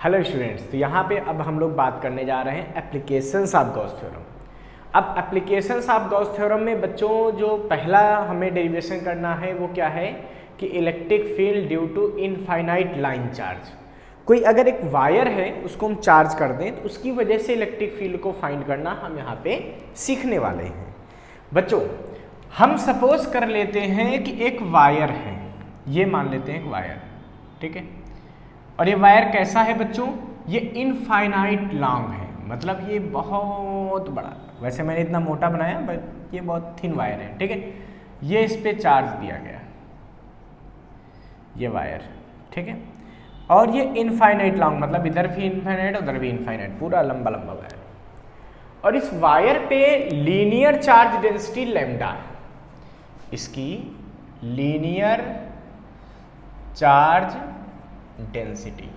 Hello students, तो यहाँ पे अब हम लोग बात करने जा रहे हैं एप्लीकेशंस ऑफ गॉस थ्योरम। अब एप्लीकेशंस ऑफ गॉस थ्योरम में बच्चों जो पहला हमें डेरिवेशन करना है वो क्या है कि electric field due to infinite line charge. कोई अगर एक वायर है उसको हम चार्ज कर दें तो उसकी वजह से इलेक्ट्रिक फील्ड को फाइंड करना हम यहाँ पे सीखने वाले हैं। बच्चों हम सपोज कर लेते हैं कि एक वायर है, ये मान लेते हैं एक वायर, ठीक है। और ये वायर कैसा है बच्चों, ये इनफाइनाइट लॉन्ग है, मतलब ये बहुत बड़ा। वैसे मैंने इतना मोटा बनाया बट ये बहुत थिन वायर है, ठीक है। ये इस पे चार्ज दिया गया, ये वायर, ठीक है। और ये इनफाइनाइट लॉन्ग, मतलब इधर भी इनफाइनाइट उधर भी इनफाइनाइट, पूरा लंबा लंबा वायर। और इस वायर पे लीनियर चार्ज डेंसिटी लैम्डा है, इसकी लीनियर चार्ज डेंसिटी,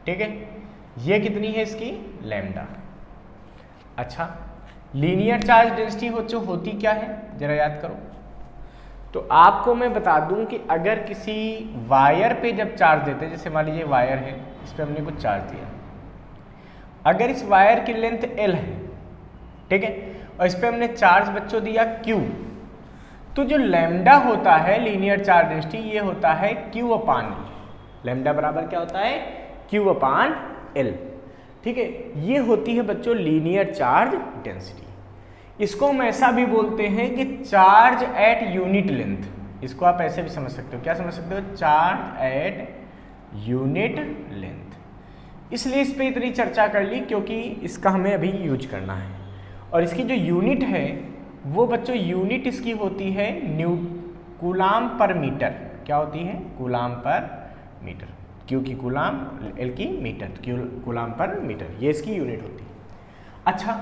ठीक है। ये कितनी है इसकी, लैम्डा। अच्छा, लीनियर चार्ज डेंसिटी होती क्या है जरा याद करो। तो आपको मैं बता दूं कि अगर किसी वायर पे जब चार्ज देते हैं, जैसे मान लीजिए वायर है, इस पे हमने कुछ चार्ज दिया, अगर इस वायर की लेंथ L है, ठीक है, और इस पे हमने चार्ज बच्चों दिया Q, तो जो लैम्डा होता है लीनियर चार्ज डेंसिटी, ये होता है Q अपान L। लैम्डा बराबर क्या होता है, Q अपान L, ठीक है। ये होती है बच्चों लीनियर चार्ज डेंसिटी। इसको हम ऐसा भी बोलते हैं कि चार्ज एट यूनिट लेंथ। इसको आप ऐसे भी समझ सकते हो, क्या समझ सकते हो, चार्ज एट यूनिट लेंथ। इसलिए इस पर इतनी चर्चा कर ली क्योंकि इसका हमें अभी यूज करना है। और इसकी जो यूनिट है वो बच्चों यूनिट इसकी होती है कूलाम पर मीटर। क्या होती है, कूलाम पर मीटर। Q की कूलाम, L की मीटर, कूलाम पर मीटर, ये इसकी यूनिट होती है। अच्छा,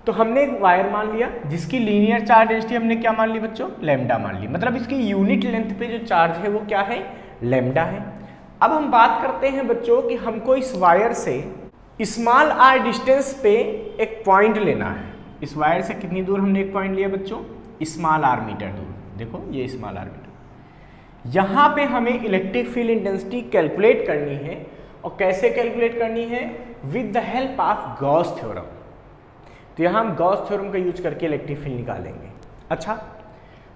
तो हमने एक वायर मान लिया जिसकी लीनियर चार्ज डेंसिटी हमने क्या मान ली बच्चों, लैम्डा मान ली, मतलब इसकी यूनिट लेंथ पे जो चार्ज है वो क्या है, लैम्डा है। अब हम बात करते हैं बच्चों कि हमको इस वायर से स्मॉल r डिस्टेंस पे एक पॉइंट लेना है। इस वायर से कितनी दूर हमने एक पॉइंट लिया बच्चों, स्मॉल r मीटर दूर। देखो ये स्मॉल r मीटर, यहाँ पे हमें इलेक्ट्रिक फील्ड इंटेंसिटी कैलकुलेट करनी है। और कैसे कैलकुलेट करनी है, with the help of Gauss theorem. तो यहाँ हम गॉस थ्योरम का यूज करके इलेक्ट्रिक फील्ड निकालेंगे। अच्छा,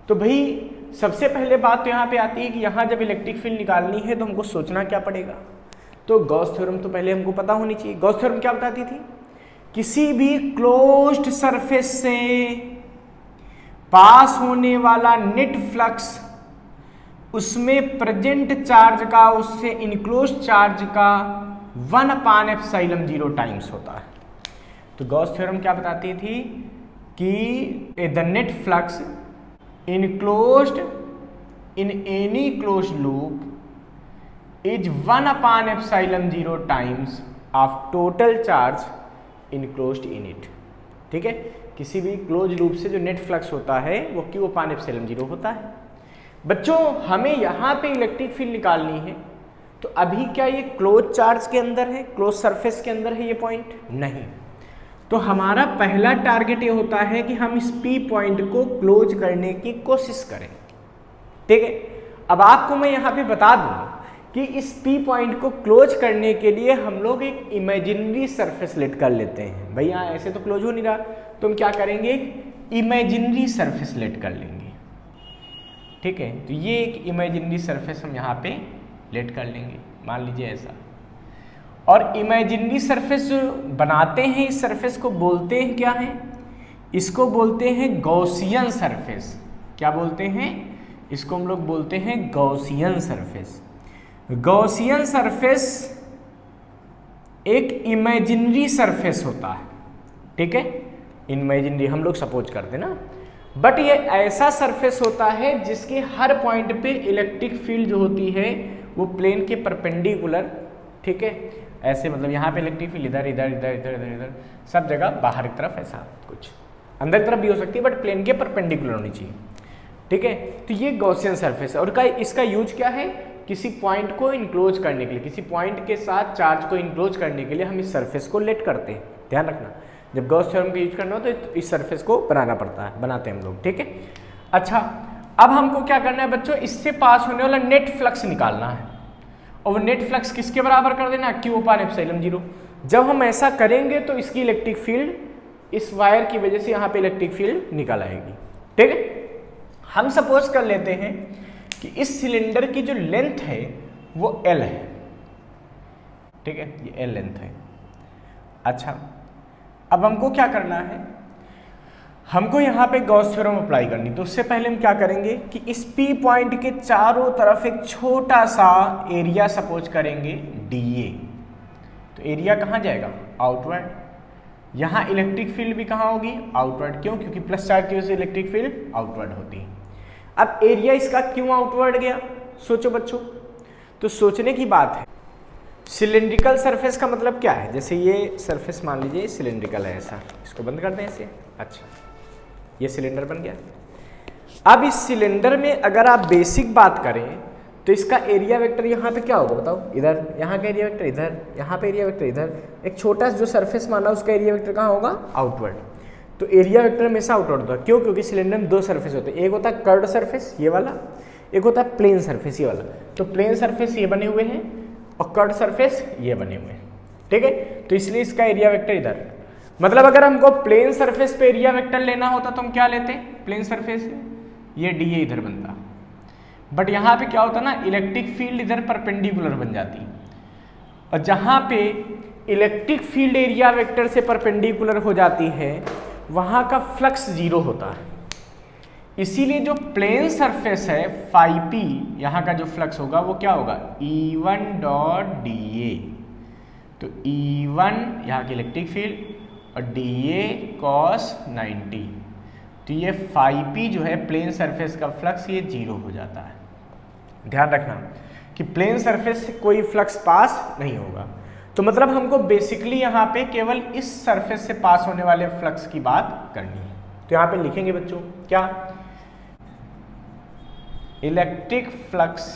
तो भाई सबसे पहले बात तो यहाँ पे आती है कि यहाँ जब इलेक्ट्रिक फील्ड निकालनी है तो हमको सोचना क्या पड़ेगा, तो गॉस थ्योरम तो पहले हमको पता होनी चाहिए। गॉस थ्योरम क्या बताती थी, किसी भी क्लोज्ड सरफेस से पास होने वाला नेट फ्लक्स उसमें प्रेजेंट चार्ज का उससे इनक्लोज चार्ज का 1/ε0 टाइम्स होता है। तो गॉस थ्योरम क्या बताती थी कि the net flux enclosed in any closed loop is 1/ε0 times of total charge enclosed in it, ठीक है। किसी भी क्लोज लूप से जो नेट फ्लक्स होता है वो Q/ε0 होता है। बच्चों हमें यहाँ पे इलेक्ट्रिक फील्ड निकालनी है, तो अभी क्या ये क्लोज चार्ज के अंदर है, क्लोज सरफेस के अंदर है ये पॉइंट, नहीं। तो हमारा पहला टारगेट ये होता है कि हम इस P पॉइंट को क्लोज करने की कोशिश करें, ठीक है। अब आपको मैं यहाँ पे बता दूँ कि इस P पॉइंट को क्लोज करने के लिए हम लोग एक इमेजिनरी सरफेस लेट कर लेते हैं। भाई यहाँ ऐसे तो क्लोज हो नहीं रहा, तो हम क्या करेंगे, एक इमेजिनरी सरफेस लेट कर लेंगे, ठीक है। तो ये एक इमेजिनरी सरफेस हम यहाँ पे लेट कर लेंगे, मान लीजिए ऐसा। और इमेजिनरी सरफेस जो बनाते हैं, इस सरफेस को बोलते हैं क्या है, इसको बोलते हैं गॉसियन सरफेस। क्या बोलते हैं, इसको हम लोग बोलते हैं गॉसियन सरफेस। गॉसियन सरफेस एक इमेजिनरी सरफेस होता है, ठीक है। इमेजिनरी हम लोग सपोज करते ना, बट ये ऐसा सरफेस होता है जिसके हर पॉइंट पे इलेक्ट्रिक फील्ड जो होती है वो प्लेन के परपेंडिकुलर, ठीक है। ऐसे मतलब यहाँ पे इलेक्ट्रिक फील्ड इधर इधर इधर इधर इधर इधर सब जगह बाहर की तरफ, ऐसा कुछ अंदर की तरफ भी हो सकती है बट प्लेन के परपेंडिकुलर होनी चाहिए, ठीक है। तो ये गॉसियन सरफेस है। और इसका यूज क्या है, किसी पॉइंट को इनक्लोज करने के लिए, किसी पॉइंट के साथ चार्ज को इनक्लोज करने के लिए हम इस सरफेस को लेट करते हैं। ध्यान रखना, जब गॉस थ्योरम का यूज करना हो तो इस सरफेस को बनाना पड़ता है, बनाते हैं हम लोग, ठीक है। अच्छा, अब हमको क्या करना है बच्चों, इससे पास होने वाला नेट फ्लक्स निकालना है। और वो नेट फ्लक्स किसके बराबर कर देना, Q/ε0। जब हम ऐसा करेंगे तो इसकी इलेक्ट्रिक फील्ड, इस वायर की वजह से यहाँ पे इलेक्ट्रिक फील्ड निकल आएगी। ठीक है, हम सपोज कर लेते हैं कि इस सिलेंडर की जो लेंथ है वो L है। ठीक है, ये L लेंथ है। अच्छा, अब हमको क्या करना है, हमको यहाँ पे गॉस थ्योरम अप्लाई करनी। तो उससे पहले हम क्या करेंगे कि इस P पॉइंट के चारों तरफ एक छोटा सा एरिया सपोज करेंगे dA। तो एरिया कहाँ जाएगा, आउटवर्ड। यहाँ इलेक्ट्रिक फील्ड भी कहाँ होगी, आउटवर्ड। क्यों, क्योंकि प्लस चार्ज की वजह से इलेक्ट्रिक फील्ड आउटवर्ड होती है। अब एरिया इसका क्यों आउटवर्ड गया, सोचो बच्चों। तो सोचने की बात है, सिलेंड्रिकल सरफेस का मतलब क्या है, जैसे ये सरफेस मान लीजिए सिलेंड्रिकल है, ऐसा, इसको बंद कर दें ऐसे। अच्छा, ये सिलेंडर बन गया। अब इस सिलेंडर में अगर आप बेसिक बात करें तो इसका एरिया वेक्टर यहाँ पे क्या होगा बताओ, इधर, यहाँ का एरिया वेक्टर इधर, यहाँ पे एरिया वेक्टर इधर। एक छोटा जो सरफेस माना उसका एरिया वेक्टर कहाँ होगा, आउटवर्ड। तो एरिया वेक्टर हमेशा आउटवर्ड होता है। क्यों, क्योंकि सिलेंडर में दो सरफेस होते हैं, एक होता है कर्व्ड सरफेस ये वाला, एक होता है प्लेन सरफेस ये वाला। तो प्लेन सरफेस ये बने हुए हैं और कर्व्ड सरफेस ये बने हुए हैं। ठीक है, तो इसलिए इसका एरिया वेक्टर इधर। मतलब अगर हमको प्लेन सरफेस पे एरिया वेक्टर लेना होता तो हम क्या लेते, प्लेन सरफेस, ये dA इधर बनता। बट यहाँ पे क्या होता ना, इलेक्ट्रिक फील्ड इधर परपेंडिकुलर बन जाती, और जहाँ पे इलेक्ट्रिक फील्ड एरिया वेक्टर से परपेंडिकुलर हो जाती है वहाँ का फ्लक्स जीरो होता है। इसीलिए जो प्लेन सरफेस है फाई p, यहाँ का जो फ्लक्स होगा वो क्या होगा, E1 डॉट dA। तो E1 यहाँ की इलेक्ट्रिक फील्ड और dA cos 90। तो ये फाई p जो है प्लेन सरफेस का फ्लक्स, ये जीरो हो जाता है। ध्यान रखना कि प्लेन सरफेस से कोई फ्लक्स पास नहीं होगा। तो मतलब हमको बेसिकली यहाँ पे केवल इस सरफेस से पास होने वाले फ्लक्स की बात करनी है। तो यहाँ पे लिखेंगे बच्चों क्या, electric flux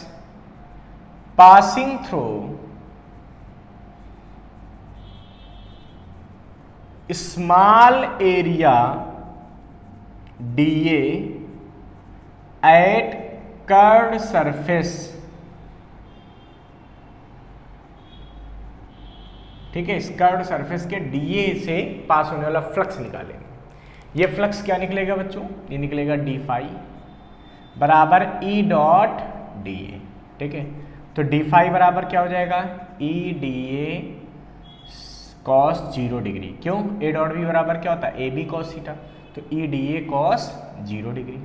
passing through small area dA at curved surface. ठीक है, इस कर्व्ड सरफेस के dA से पास होने वाला फ्लक्स निकालेंगे। ये फ्लक्स क्या निकलेगा बच्चों, ये निकलेगा d फाई बराबर E डॉट dA। ठीक है, तो d फाई बराबर क्या हो जाएगा, E dA cos 0 डिग्री। क्यों, A डॉट B बराबर क्या होता है, AB cos थीटा। तो E dA cos 0 डिग्री।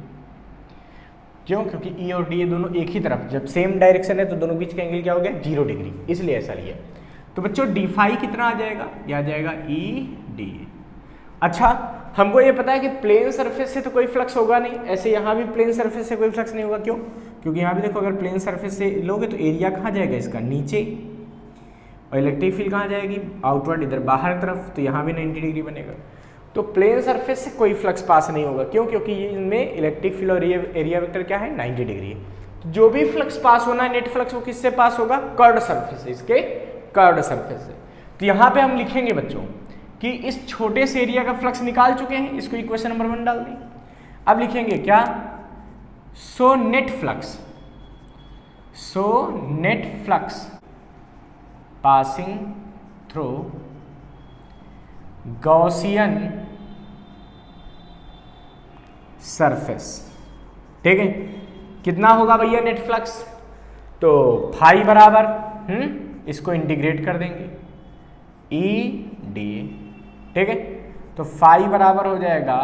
क्यों, क्योंकि E और dA दोनों एक ही तरफ, जब सेम डायरेक्शन है तो दोनों बीच का एंगल क्या हो गया, 0 डिग्री, इसलिए ऐसा लिया। तो बच्चों d फाई कितना आ जाएगा, यह आ जाएगा E dA। अच्छा, हमको ये पता है कि प्लेन सरफेस से तो कोई फ्लक्स होगा नहीं, ऐसे यहाँ भी प्लेन सरफेस से कोई फ्लक्स नहीं होगा। क्यों, क्योंकि यहाँ भी देखो अगर प्लेन सरफेस से लोगे तो एरिया कहाँ जाएगा इसका, नीचे, और इलेक्ट्रिक फील्ड कहाँ जाएगी, आउटवर्ड, इधर बाहर तरफ। तो यहाँ भी 90 डिग्री बनेगा। तो प्लेन सरफेस से कोई फ्लक्स पास नहीं होगा। क्यों, क्योंकि इनमें इलेक्ट्रिक फील्ड और एरिया वेक्टर क्या है, 90 डिग्री है। तो जो भी फ्लक्स पास होना है नेट फ्लक्स, वो किससे पास होगा, कर्व्ड सरफेस से, इसके कर्व्ड सरफेस से। तो यहाँ पे हम लिखेंगे बच्चों कि इस छोटे से एरिया का फ्लक्स निकाल चुके हैं, इसको इक्वेशन नंबर 1 डाल दें। अब लिखेंगे क्या, so net flux passing through Gaussian surface. ठीक है, कितना होगा भैया नेट फ्लक्स, तो फाई बराबर इसको इंटीग्रेट कर देंगे E dA। ठीक है, तो फाई बराबर हो जाएगा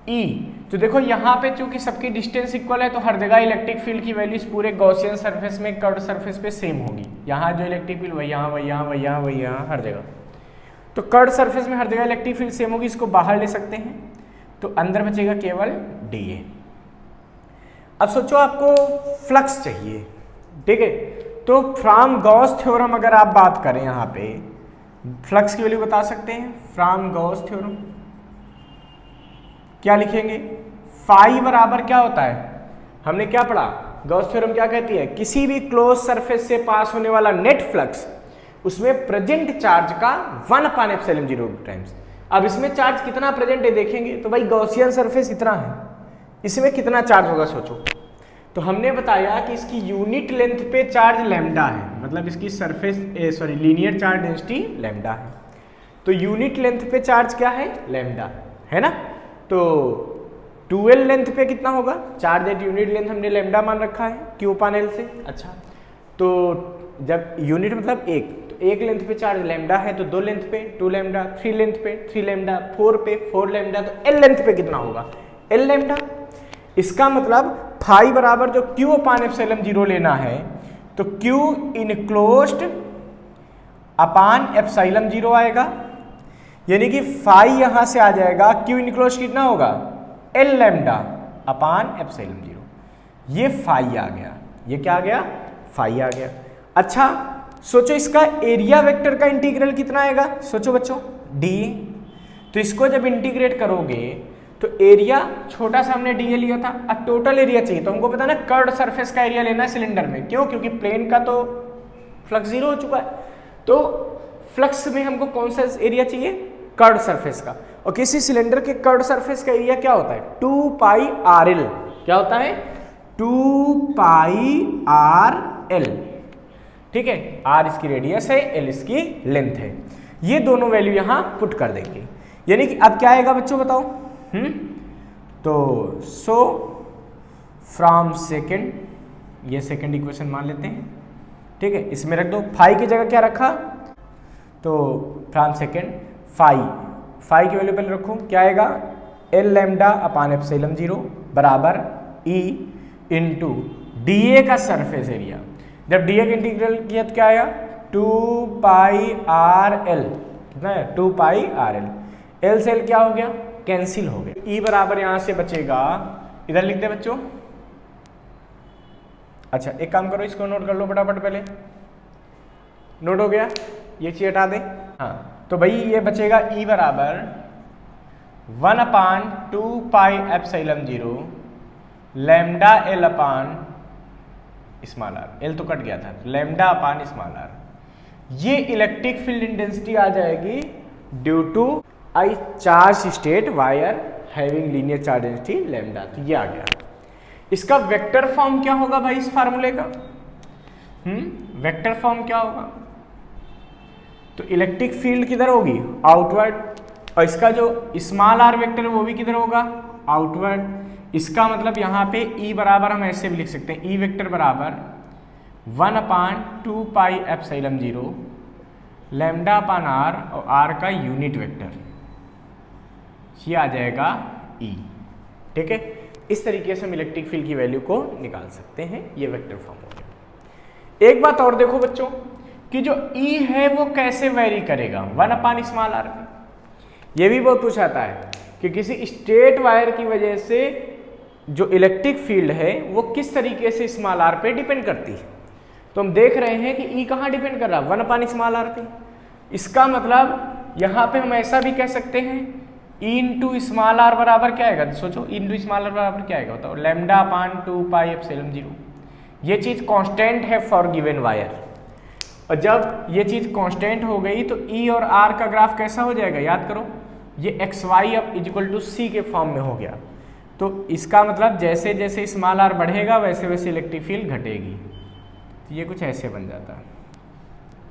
E। तो देखो यहाँ पे चूंकि सबकी डिस्टेंस इक्वल है तो हर जगह इलेक्ट्रिक फील्ड की वैल्यू इस पूरे गॉसियन सरफेस में, कर्व्ड सरफेस पे सेम होगी। यहाँ जो इलेक्ट्रिक फील्ड वही यहाँ, वही यहाँ, वही यहाँ, वही यहाँ, हर जगह। तो कर्व्ड सरफेस में हर जगह इलेक्ट्रिक फील्ड सेम होगी, इसको बाहर ले सकते हैं। तो अंदर बचेगा केवल dA। अब सोचो आपको फ्लक्स चाहिए। ठीक है, तो फ्रॉम गॉस थ्योरम अगर आप बात करें, यहाँ पे फ्लक्स की वैल्यू बता सकते हैं फ्रॉम गॉस थ्योरम। क्या लिखेंगे, फाई बराबर क्या होता है, हमने क्या पढ़ा, गॉस थ्योरम क्या कहती है, किसी भी क्लोज सरफेस से पास होने वाला नेट फ्लक्स, उसमें प्रेजेंट चार्ज का 1/ε0 टाइम्स। अब इसमें चार्ज कितना प्रेजेंट है देखेंगे, तो भाई गॉसियन सरफेस इतना है, इसमें कितना चार्ज होगा सोचो। तो हमने बताया कि इसकी यूनिट लेंथ पे चार्ज लैम्डा है, मतलब इसकी surface linear charge density lambda है। तो यूनिट लेंथ पे चार्ज क्या है? लैम्डा है ना। तो 2L लेंथ पे कितना होगा? चार्ज एट यूनिट लेंथ हमने लैम्डा मान रखा है Q/L से। अच्छा, तो जब यूनिट मतलब एक, तो एक लेंथ पे चार्ज लैम्डा है, तो 2 लेंथ पे 2 लैम्डा, 3 लेंथ पे 3 लैम्डा, 4 पे 4 लैम्डा, तो L लेंथ पे कितना होगा? L lambda. इसका मतलब फाई बराबर जो Q/ε0 लेना है, तो Q इनक्लोज्ड अपान ε0 आएगा, यानी कि फाई यहां से आ जाएगा, Q इनक्लोज्ड कितना होगा? L लैम्डा अपान ε0। ये फाई आ गया, ये क्या आ गया? फाई आ गया। अच्छा सोचो इसका एरिया वेक्टर का इंटीग्रल कितना आएगा? सोचो बच्चों, dA। तो इसको जब इंटीग्रेट करोगे तो एरिया छोटा सा हमने dA लिया था, अब टोटल एरिया चाहिए। तो हमको पता है ना कर्व्ड सरफेस का एरिया लेना है सिलेंडर में। क्यों? क्योंकि प्लेन का तो फ्लक्स 0 हो चुका है, तो फ्लक्स में हमको कौन सा एरिया चाहिए? कर्व्ड सरफेस का। और किसी सिलेंडर के कर्व्ड सरफेस का एरिया क्या होता है? 2πRL। क्या होता है? 2πRL। ठीक है, R इसकी रेडियस है, L इसकी लेंथ है। ये दोनों वैल्यू यहां पुट कर देंगे, यानी कि अब क्या आएगा बच्चों बताओ? तो सो फ्रॉम सेकेंड, ये सेकेंड इक्वेशन मान लेते हैं। ठीक है, इसमें रख दो, फाई की जगह क्या रखा? तो फ्रॉम सेकेंड फाई की वैल्यू पहले रखो, क्या आएगा? L लैम्डा अपान ε0 बराबर E इंटू DA का सरफेस एरिया। जब DA का इंटीग्रल किया तो क्या आया? 2πRL। कितना है? 2πRL। L से L क्या हो गया? कैंसिल हो गया। E बराबर यहां से बचेगा, इधर लिख दे बच्चों। अच्छा एक काम करो, इसको नोट कर लो फटाफट, पहले नोट हो गया, ये चीज हटा दे। हाँ, तो भाई ये बचेगा E बराबर 1/2πε0 lambda L upon small r। L तो कट गया था, लैम्डा अपान स्मॉल r। ये इलेक्ट्रिक फील्ड इंटेंसिटी आ जाएगी due to I charge straight wire having linear charge density lambda. तो ये आ गया। इसका वेक्टर फॉर्म क्या होगा भाई इस फार्मूले का? वेक्टर फॉर्म क्या होगा? तो इलेक्ट्रिक फील्ड किधर होगी? आउटवर्ड। और इसका जो स्मॉल r वेक्टर है वो भी किधर होगा? आउटवर्ड। इसका मतलब यहाँ पे E बराबर हम ऐसे भी लिख सकते हैं, E वेक्टर बराबर 1/2πε0 लैम्डा अपान r, और r का यूनिट वेक्टर, ये आ जाएगा E। ठीक है, इस तरीके से हम इलेक्ट्रिक फील्ड की वैल्यू को निकाल सकते हैं। ये वेक्टर फॉर्म हो गया। एक बात और देखो बच्चों कि जो E है वो कैसे वेरी करेगा 1/r। ये भी बहुत पूछाता है कि किसी स्ट्रेट वायर की वजह से जो इलेक्ट्रिक फील्ड है वो किस तरीके से स्मॉल r पे डिपेंड करती है। तो हम देख रहे हैं कि E कहाँ डिपेंड कर रहा है? 1/r पे। इसका मतलब यहाँ पे हम ऐसा भी कह सकते हैं E इंटू स्मॉल r बराबर क्या आएगा? सोचो, E इंटू स्मॉल r बराबर क्या आएगा? बताओ, लैम्डा अपान 2πε0। ये चीज कांस्टेंट है फॉर गिवन वायर, और जब ये चीज कांस्टेंट हो गई तो E और R का ग्राफ कैसा हो जाएगा? याद करो, ये xy अब इक्वल टू c के फॉर्म में हो गया। तो इसका मतलब जैसे जैसे स्मॉल r बढ़ेगा वैसे वैसे इलेक्ट्रिक फील्ड घटेगी। तो ये कुछ ऐसे बन जाता है।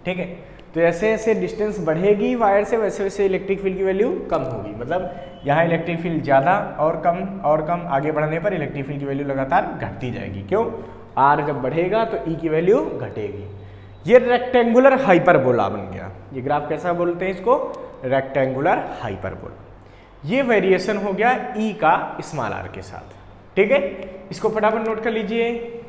ठीक है, तो जैसे जैसे डिस्टेंस बढ़ेगी वायर से वैसे वैसे इलेक्ट्रिक फील्ड की वैल्यू कम होगी। मतलब यहाँ इलेक्ट्रिक फील्ड ज़्यादा और कम आगे बढ़ने पर इलेक्ट्रिक फील्ड की वैल्यू लगातार घटती जाएगी। क्यों? R जब बढ़ेगा तो E की वैल्यू घटेगी। ये रेक्टेंगुलर हाइपरबोला बन गया। ये ग्राफ कैसा बोलते हैं इसको? Rectangular hyperbola. ये वेरिएशन हो गया E का स्मॉल r के साथ। ठीक है, इसको फटाफट नोट कर लीजिए।